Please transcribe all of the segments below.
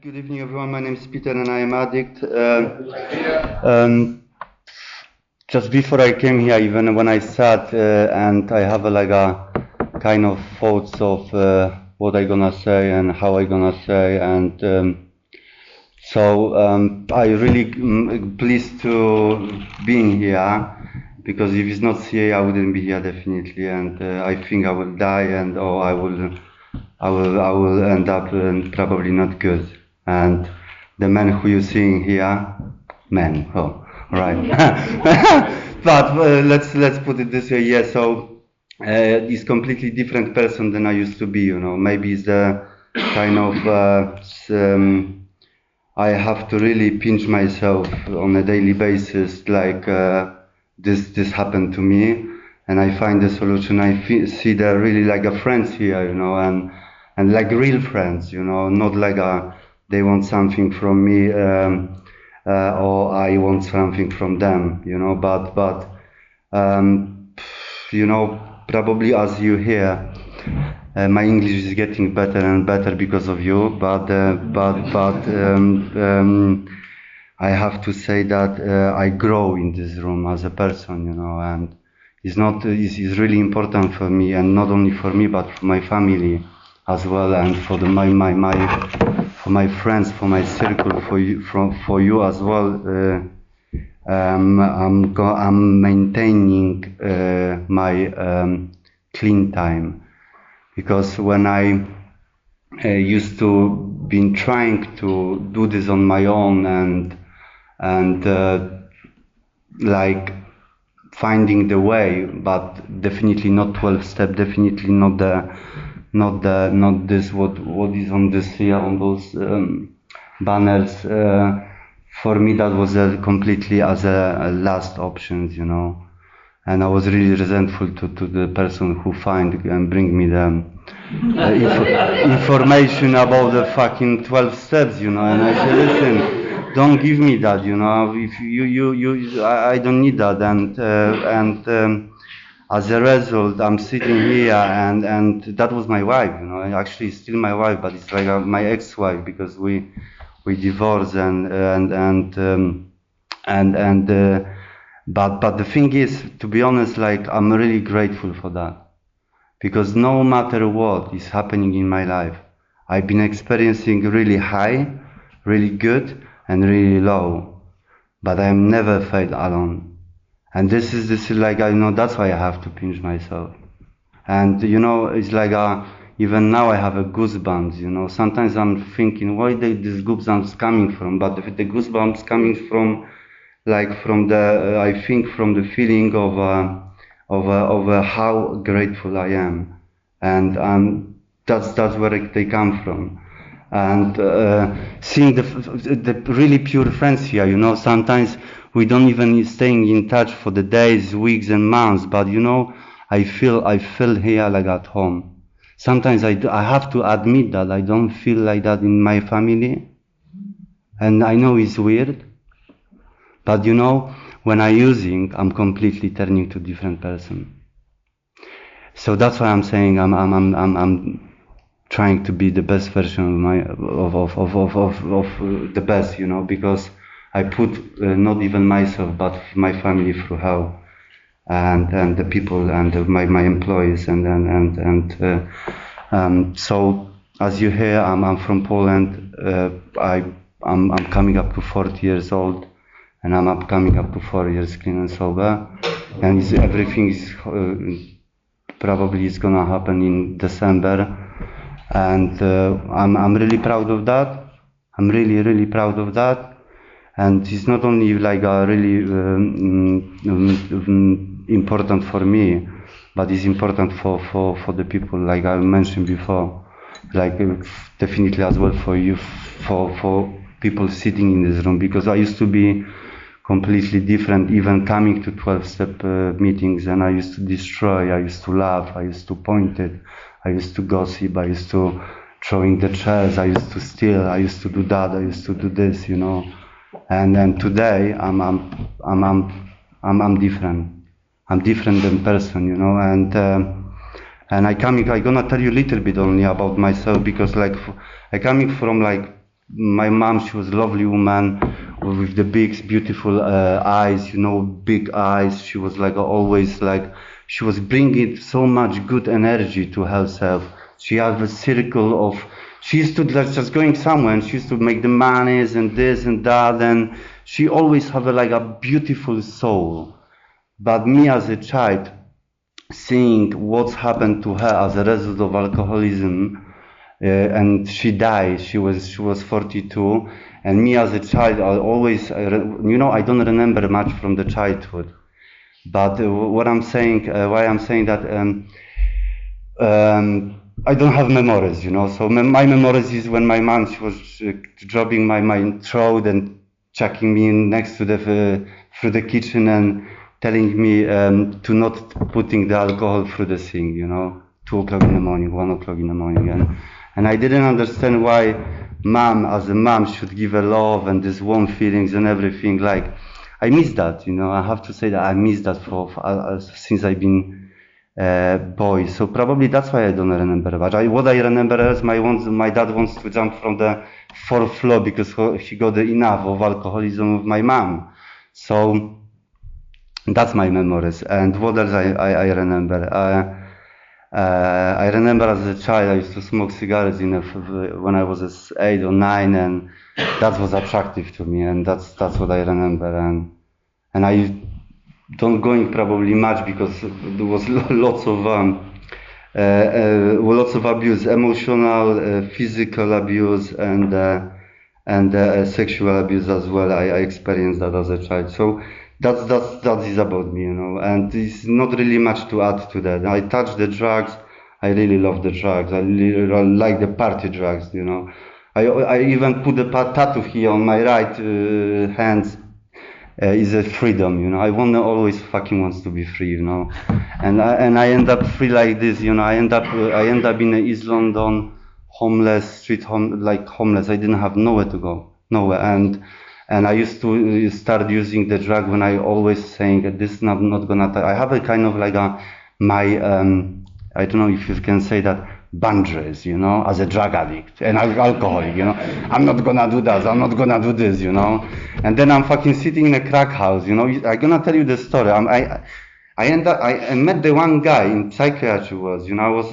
Good evening, everyone. My name is Peter, and I am addict. Um, just before I came here, even when I sat and I have like a kind of thoughts of what I gonna say and how I gonna say, and I really pleased to being here, because if it's not here, I wouldn't be here definitely, and I think I will die, and I will end up probably not good. And the man who you're seeing here, man, right. But let's put it this way, yeah. So he's completely different person than I used to be. You know, maybe it's the kind of I have to really pinch myself on a daily basis, like this happened to me, and I find the solution. I see the really like a friends here, you know, and like real friends, you know, not like they want something from me or I want something from them, you know. But you know, probably as you hear, my English is getting better and better because of you. But I have to say that I grow in this room as a person, you know, and it's really important for me, and not only for me but for my family as well, and for my friends, for my circle, for you as well. I'm maintaining my clean time, because when I used to been trying to do this on my own and like finding the way, but definitely not 12-step, definitely not this what is on this here on those banners. For me, that was completely as a last option, you know. And I was really resentful to the person who find and bring me the information about the fucking 12 steps, you know. And I said, listen, don't give me that, you know. If I don't need that. And as a result, I'm sitting here, and that was my wife, you know. Actually, it's still my wife, but it's like my ex-wife, because we divorced, but the thing is, to be honest, like I'm really grateful for that, because no matter what is happening in my life, I've been experiencing really high, really good, and really low, but I am never felt alone. And this is like, I know that's why I have to pinch myself. And you know, it's like even now I have a goosebumps, you know. Sometimes I'm thinking, why this goosebumps coming from? But the goosebumps coming from, like from the, I think from the feeling of how grateful I am, and that's where they come from. And seeing the really pure friends here, you know, sometimes we don't even staying in touch for the days, weeks, and months, but you know, I feel here like at home. Sometimes I have to admit that I don't feel like that in my family, and I know it's weird, but you know, when I'm using, I'm completely turning to different person. So that's why I'm saying I'm trying to be the best version of the best, you know, because I put not even myself but my family through hell, and the people and my employees so as you hear, I'm from Poland. I'm coming up to 40 years old, and I'm coming up to 4 years clean and sober, and everything is probably is gonna happen in December. And I'm really proud of that. I'm really proud of that. And it's not only like really important for me, but it's important for the people, like I mentioned before, like definitely as well for you, for people sitting in this room, because I used to be completely different, even coming to 12-step meetings, and I used to destroy, I used to laugh, I used to point it, I used to gossip, I used to throwing the chairs, I used to steal, I used to do that, I used to do this, you know. And then today I'm different. I'm different than person, you know. And I'm gonna tell you a little bit only about myself, because like I coming from like my mom, she was a lovely woman with the big, beautiful eyes, you know, big eyes. She was like always like, she was bringing so much good energy to herself. She had a circle of, she used to like just going somewhere and she used to make the monies and this and that, and she always had like a beautiful soul. But me as a child, seeing what's happened to her as a result of alcoholism, and she died. She was 42, and me as a child, I always, you know, I don't remember much from the childhood. But what I'm saying, why I'm saying that, I don't have memories, you know. So my memories is when my mom, she was dropping my throat and checking me in next to the through the kitchen and telling me to not putting the alcohol through the sink, you know, 2 o'clock in the morning, 1 o'clock in the morning, and I didn't understand why mom, as a mom, should give a love and these warm feelings and everything. Like, I miss that, you know. I have to say that I miss that for since I've been boy. So probably that's why I don't remember much. What I remember is my dad wants to jump from the 4th floor because he got enough of alcoholism with my mom. So that's my memories. And what else I remember? I remember as a child I used to smoke cigarettes when I was 8 or 9, and that was attractive to me, and that's what I remember. And I don't going probably much because there was lots of abuse, emotional, physical abuse, and sexual abuse as well. I experienced that as a child. So that is about me, you know. And it's not really much to add to that. I touch the drugs. I really love the drugs. I really like the party drugs, you know. I even put a tattoo here on my right hand. Is a freedom, you know. I always fucking wants to be free, you know, and I end up free like this, you know. I end up in East London, homeless. I didn't have nowhere to go, nowhere, and I used to start using the drug when I always saying that this is not gonna. I have a kind of like my I don't know if you can say that, boundaries, you know, as a drug addict and alcoholic, you know. I'm not gonna do that, I'm not gonna do this, you know. And then I'm fucking sitting in a crack house, you know. I'm gonna tell you the story. I met the one guy in psychiatry was, you know, I was,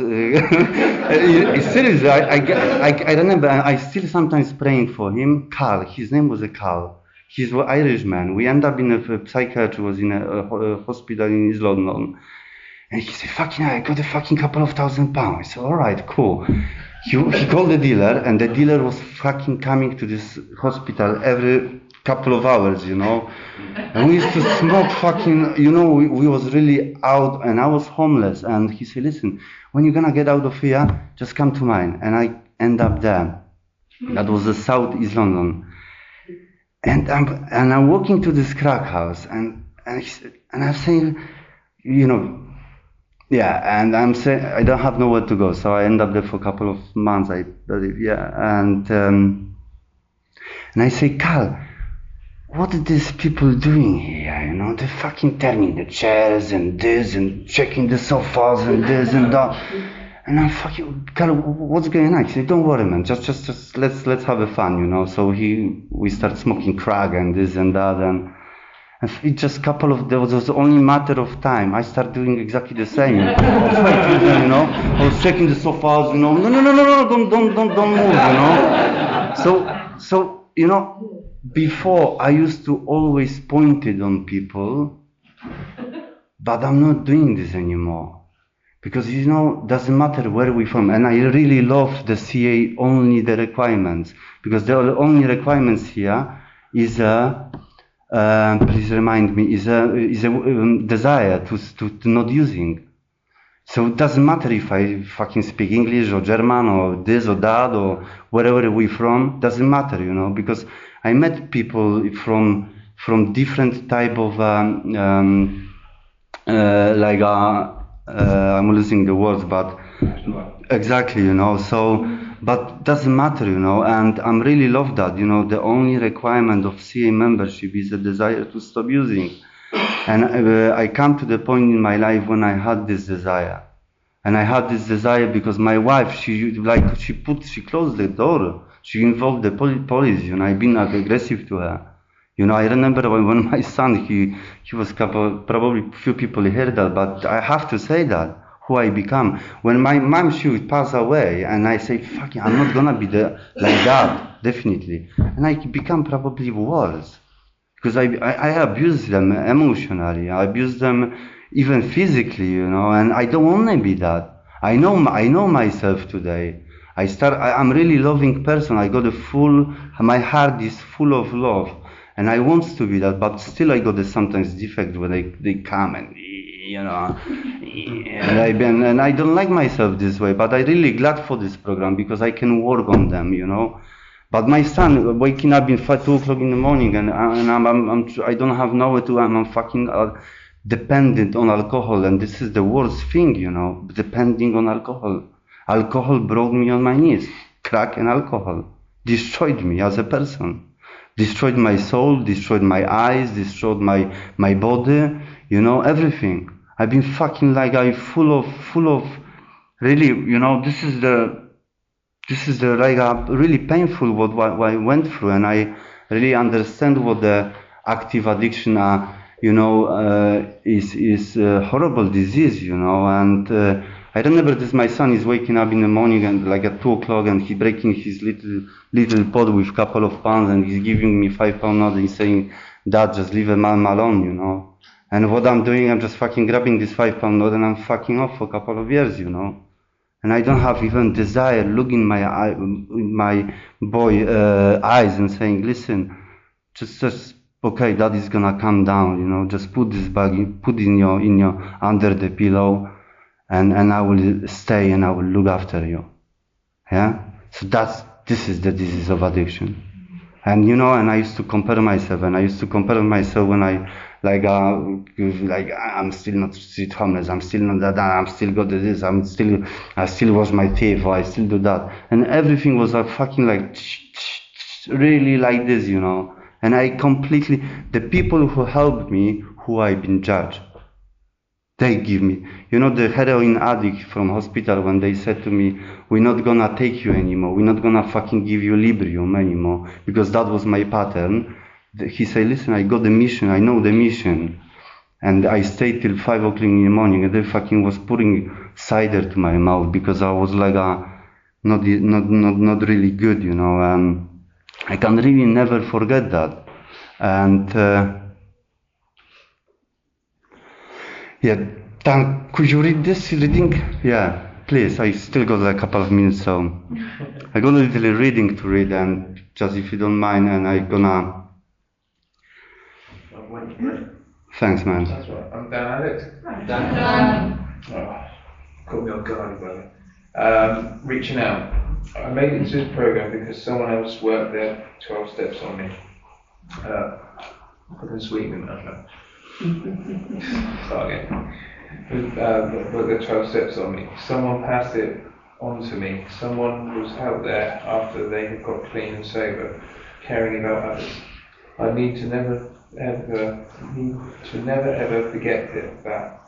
seriously, I remember, I still sometimes praying for him, Carl, his name was Carl. He's an Irishman. We end up in a psychiatry, was in a hospital in East London. And he said, fucking, I got a fucking couple of £1,000. I said, all right, cool. He called the dealer, and the dealer was fucking coming to this hospital every couple of hours, you know. And we used to smoke fucking, you know, we was really out, and I was homeless. And he said, listen, when you're gonna get out of here, just come to mine. And I end up there. That was the South East London. And I'm walking to this crack house, and I'm saying, you know, yeah, and I'm saying I don't have nowhere to go, so I end up there for a couple of months, I believe, yeah. And I say, Carl, what are these people doing here? You know, they're fucking turning the chairs and this and checking the sofas and this and that. And I'm fucking, Carl, what's going on? He said, don't worry, man, just let's have a fun, you know. So we start smoking crack and this and that, and it just there was only a matter of time. I started doing exactly the same. You know, I was checking the sofas, you know, no, don't move, you know. So you know, before I used to always point it on people, but I'm not doing this anymore. Because, you know, doesn't matter where we're from. And I really love the CA, only the requirements. Because the only requirements here is please remind me, is a desire to not using. So it doesn't matter if I fucking speak English or German or this or that or wherever we're from, doesn't matter, you know, because I met people from different type of I'm losing the words, but exactly, you know, so, but doesn't matter, you know, and I'm really love that, you know, the only requirement of CA membership is a desire to stop using. And I come to the point in my life when I had this desire. And I had this desire because my wife, she closed the door She involved the police, you know, I've been aggressive to her. You know, I remember when my son, he was probably few people heard that, but I have to say that, who I become. When my mom, she would pass away, and I say, fuck it, I'm not gonna be like that, definitely. And I become probably worse. Because I abuse them emotionally, I abuse them even physically, you know, and I don't want to be that. I know myself today. I'm really loving person. I got my heart is full of love, and I want to be that, but still I got a sometimes defect when they come and, you know, and I don't like myself this way, but I really glad for this program because I can work on them, you know. But my son waking up in 2 o'clock in the morning, and I don't have nowhere to. I'm fucking dependent on alcohol, and this is the worst thing, you know. Depending on alcohol. Alcohol brought me on my knees. Crack and alcohol destroyed me as a person. Destroyed my soul. Destroyed my eyes. Destroyed my body. You know, everything. I've been fucking like I'm full of. Really, you know, this is the like really painful what I went through, and I really understand what the active addiction you know, is a horrible disease, you know. And I remember this, my son is waking up in the morning and like at 2 o'clock, and he breaking his little pot with couple of pounds, and he's giving me £5 note and he's saying, Dad, just leave a man alone, you know. And what I'm doing, I'm just fucking grabbing this £5 note and I'm fucking off for a couple of years, you know. And I don't have even desire looking my boy eyes and saying, listen, just okay, that is gonna come down, you know, just put this bag, put in your under the pillow, and I will stay and I will look after you. Yeah? So this is the disease of addiction. And you know, and I used to compare myself when I I'm still not street homeless, I'm still not that, I'm still got this, I still wash my teeth, or I still do that, and everything was fucking like really like this, you know. And I completely, the people who helped me, who I've been judged, they give me, you know, the heroin addict from hospital, when they said to me, we're not gonna take you anymore, we're not gonna fucking give you Librium anymore, because that was my pattern. He said, listen, I got the mission, I know the mission. And I stayed till 5 o'clock in the morning, and they fucking was putting cider to my mouth, because I was like not really good, you know. I can really never forget that. And yeah, Dan, could you read this reading? Yeah, please. I still got a couple of minutes, so I got a little reading to read, and just if you don't mind, and I gonna. Thanks, man. That's right. I'm Dan Alex. Dan. Oh, caught me off guard, brother. Reaching out. I made it to this program because someone else worked their 12 steps on me. I can sweeten them. Start again. Worked their 12 steps on me. Someone passed it on to me. Someone was out there after they had got clean and sober, caring about others. I need to never ever forget that.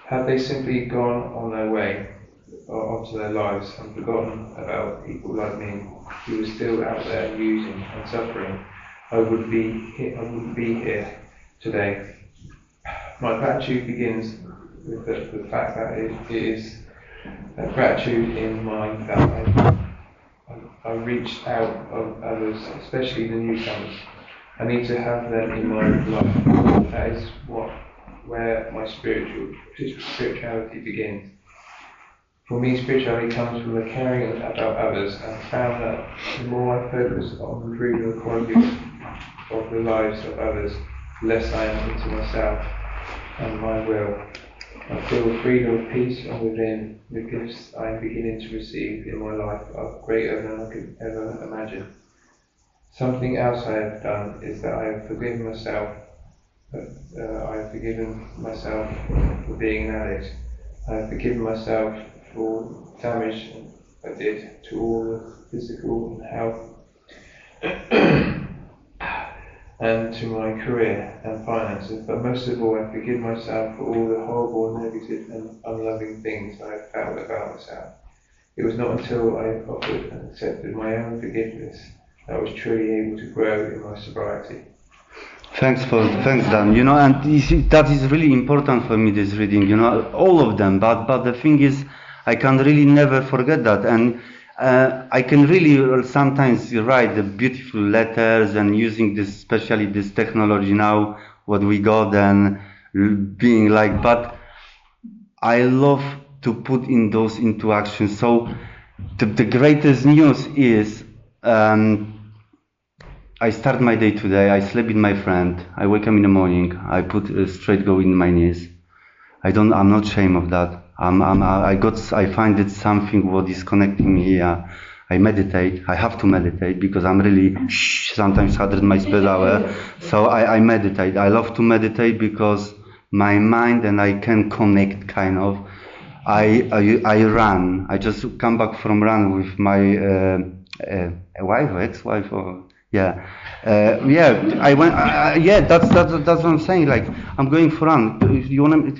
Had they simply gone on their way, or onto their lives, and forgotten about people like me who were still out there using and suffering, I wouldn't be here today. My gratitude begins with the fact that it is gratitude in mind that I reached out of others, especially the newcomers. I need to have them in my life. That is where my spirituality begins. For me, spirituality comes from the caring about others, and I found that the more I focus on improving the quality of the lives of others, the less I am into myself and my will. I feel freedom of peace and within. The gifts I am beginning to receive in my life are greater than I could ever imagine. Something else I have done is that I have forgiven myself. I have forgiven myself for being an addict. I have forgiven myself for damage I did to all the physical and health and to my career and finances. But most of all, I forgive myself for all the horrible, negative and unloving things I have felt about myself. It was not until I offered and accepted my own forgiveness that I was truly able to grow in my sobriety. Thanks, Dan. You know, and you see, that is really important for me, this reading, you know, all of them. But the thing is, I can really never forget that. And I can really sometimes write the beautiful letters and using this, especially this technology now, what we got, and being like, but I love to put in those into action. So the greatest news is, I start my day today. I sleep with my friend. I wake up in the morning. I put a straight go in my knees. I'm not ashamed of that. I find it something what is connecting me here. I meditate. I have to meditate because I'm really sometimes 100 miles per hour. So I meditate. I love to meditate because my mind and I can connect kind of. I run. I just come back from run with my wife or ex-wife or yeah. I went. Yeah, that's what I'm saying. Like, I'm going for run. You wanna?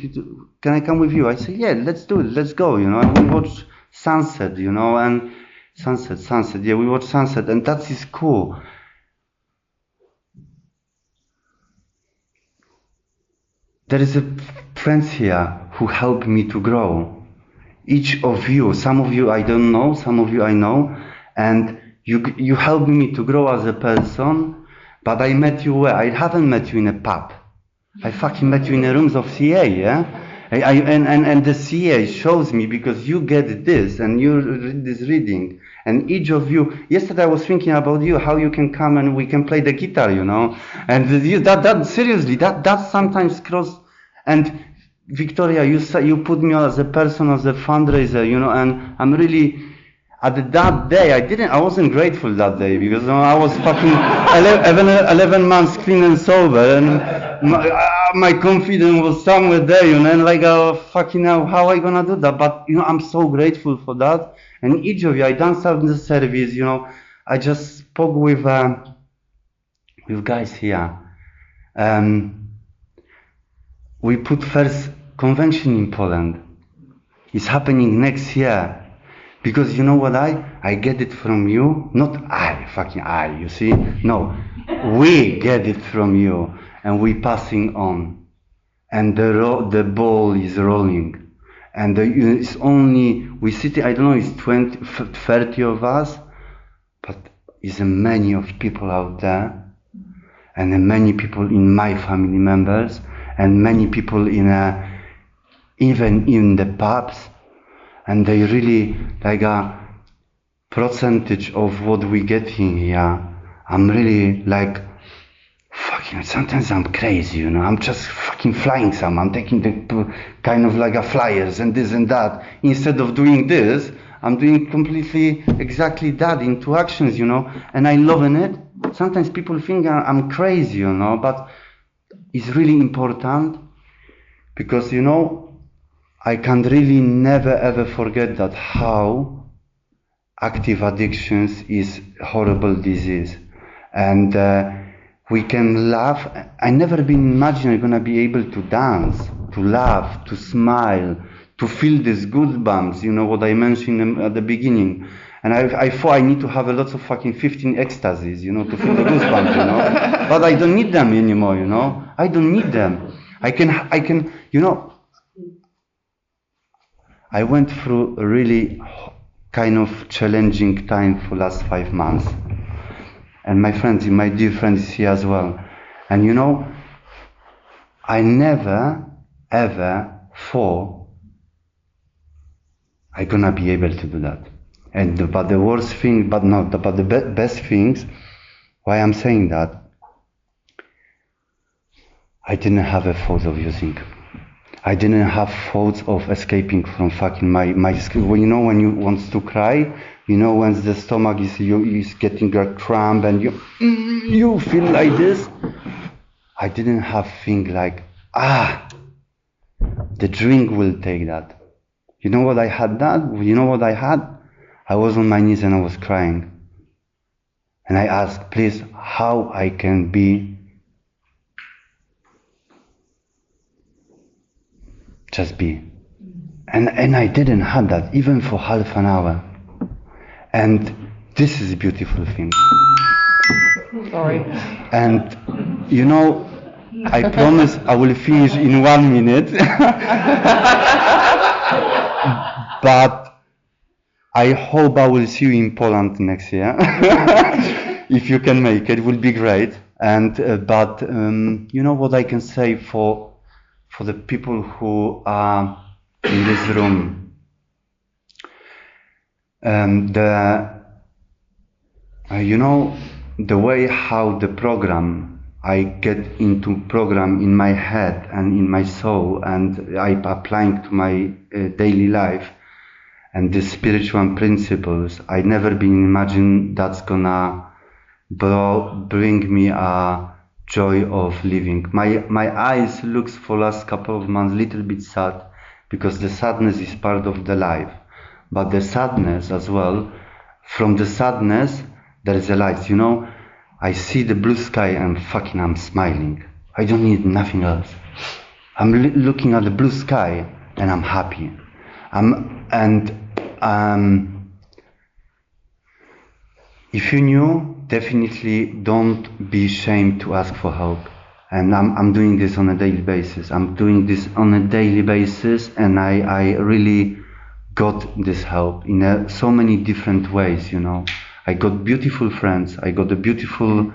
Can I come with you? I say, yeah, let's do it. Let's go. You know, and we watch sunset. You know, and sunset. Yeah, we watch sunset, and that is cool. There is a friends here who help me to grow. Each of you, some of you I don't know, some of you I know, and you helped me to grow as a person, but I met you where? I haven't met you in a pub. I fucking met you in the rooms of CA, yeah? And the CA shows me because you get this and you read this reading. And each of you, yesterday I was thinking about you, how you can come and we can play the guitar, you know? And seriously, that sometimes cross. And Victoria, you put me as a person, as a fundraiser, you know, and I'm really, at that day, I wasn't grateful that day because you know, I was fucking 11 months clean and sober, and my confidence was somewhere there, you know, and like, fucking hell, how I gonna do that? But, you know, I'm so grateful for that. And each of you, I done some the service, you know, I just spoke with guys here. We put first convention in Poland. It's happening next year. Because you know what I get it from you, not I, you see? No, we get it from you and we passing on. And the ball is rolling. And it's only, we sit, I don't know, it's 20, 30 of us, but it's many of people out there and many people in my family members and many people even in the pubs. And they really, like a percentage of what we get in here, I'm really like, fucking, sometimes I'm crazy, you know, I'm just fucking flying some, I'm taking the kind of like a flyers and this and that. Instead of doing this, I'm doing completely exactly that into actions, you know, and I'm loving it. Sometimes people think I'm crazy, you know, but it's really important because, you know, I can really never ever forget that how active addictions is horrible disease. And we can laugh. I never been imagined I'm gonna be able to dance, to laugh, to smile, to feel these goosebumps, you know, what I mentioned at the beginning. And I thought I need to have a lot of fucking 15 ecstasies, you know, to feel the goosebumps, you know. But I don't need them anymore, you know. I don't need them. I can, you know, I went through a really kind of challenging time for last 5 months. And my friends, my dear friends here as well. And you know, I never, ever thought I'm gonna be able to do that. But the worst thing, but the best things, why I'm saying that, I didn't have a thought of using. I didn't have thoughts of escaping from fucking my school. You know, when you want to cry, you know, when the stomach is getting a cramp and you feel like this. I didn't have think like, the drink will take that. You know what I had that? You know what I had? I was on my knees and I was crying. And I asked, please, how I can be just be. And I didn't have that even for half an hour. And this is a beautiful thing. Sorry. And you know, I promise I will finish in 1 minute. But I hope I will see you in Poland next year. If you can make it, would be great. And but you know what I can say for the people who are in this room. You know, the way how the program, I get into program in my head and in my soul, and I applying to my daily life, and the spiritual principles, I never been imagined that's gonna bring me a joy of living. My eyes looks for last couple of months little bit sad, because the sadness is part of the life, but the sadness as well, from the sadness there is a light. You know, I see the blue sky and fucking I'm smiling. I don't need nothing else. I'm looking at the blue sky and I'm happy. If you knew, definitely don't be ashamed to ask for help. And I'm doing this on a daily basis. And I really got this help in so many different ways, you know. I got beautiful friends. I got a beautiful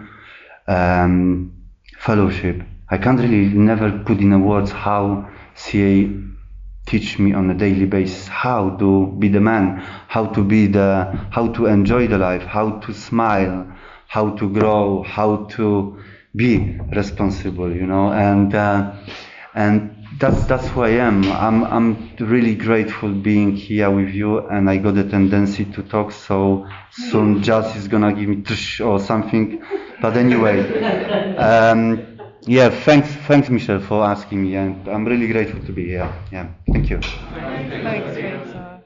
fellowship. I can't really never put in words how CA teach me on a daily basis how to be the man, how to enjoy the life, how to smile, how to grow, how to be responsible, you know, and that's who I am. I'm really grateful being here with you, and I got a tendency to talk, so soon Jazz is gonna give me tush or something, but anyway, yeah, thanks Michelle for asking me, and I'm really grateful to be here. Yeah, thank you. Thanks, Peter.